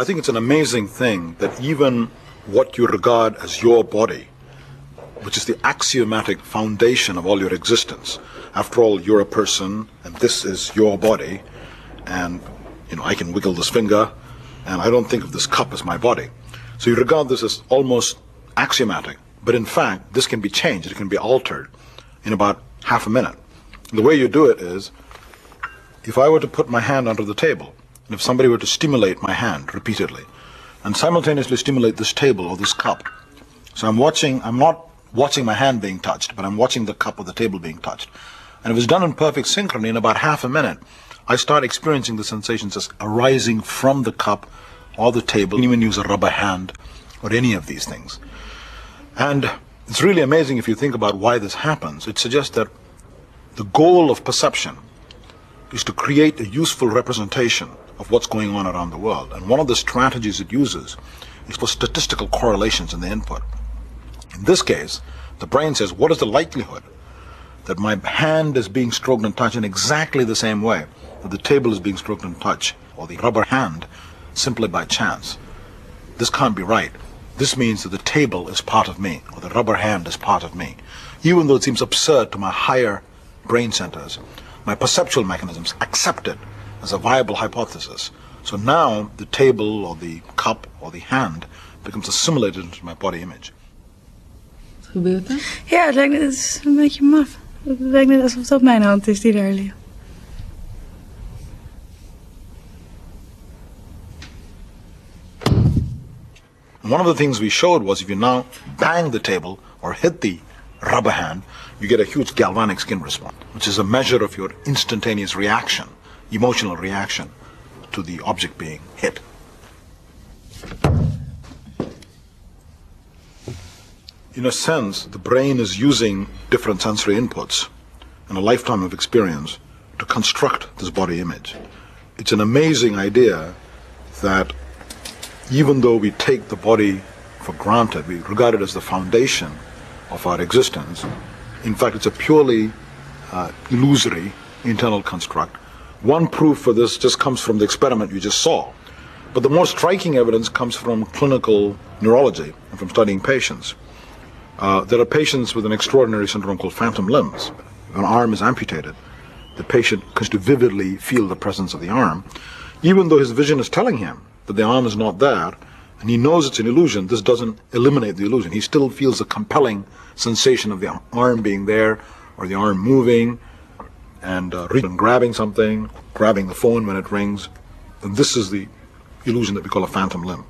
I think it's an amazing thing that even what you regard as your body, which is the axiomatic foundation of all your existence. After all, you're a person, and this is your body, and I can wiggle this finger, and I don't think of this cup as my body. So you regard this as almost axiomatic, but in fact, this can be changed, it can be altered in about half a minute. The way you do it is, if I were to put my hand under the table, and if somebody were to stimulate my hand repeatedly, and simultaneously stimulate this table or this cup, so I'm not watching my hand being touched, but I'm watching the cup or the table being touched. And if it's done in perfect synchrony, in about half a minute, I start experiencing the sensations just arising from the cup or the table. You can even use a rubber hand or any of these things. And it's really amazing if you think about why this happens. It suggests that the goal of perception is to create a useful representation of what's going on around the world. And one of the strategies it uses is for statistical correlations in the input. In this case, the brain says, what is the likelihood that my hand is being stroked and touched in exactly the same way that the table is being stroked and touched, or the rubber hand, simply by chance? This can't be right. This means that the table is part of me, or the rubber hand is part of me. Even though it seems absurd to my higher brain centers, my perceptual mechanisms accept it as a viable hypothesis. So now the table or the cup or the hand becomes assimilated into my body image. Gebeurt dat? Ja, het is een beetje maf. Het lijkt net alsof het op mijn hand is die daar ligt. And one of the things we showed was if you now bang the table or hit the rubber hand, you get a huge galvanic skin response, which is a measure of your instantaneous reaction, emotional reaction to the object being hit. In a sense, the brain is using different sensory inputs and a lifetime of experience to construct this body image. It's an amazing idea that even though we take the body for granted, we regard it as the foundation of our existence, in fact it's a purely illusory internal construct. One proof for this just comes from the experiment you just saw. But the more striking evidence comes from clinical neurology and from studying patients. There are patients with an extraordinary syndrome called phantom limbs. If an arm is amputated, the patient comes to vividly feel the presence of the arm, even though his vision is telling him that the arm is not there, and he knows it's an illusion. This doesn't eliminate the illusion. He still feels a compelling sensation of the arm being there, or the arm moving, and reaching and grabbing something, grabbing the phone when it rings. And this is the illusion that we call a phantom limb.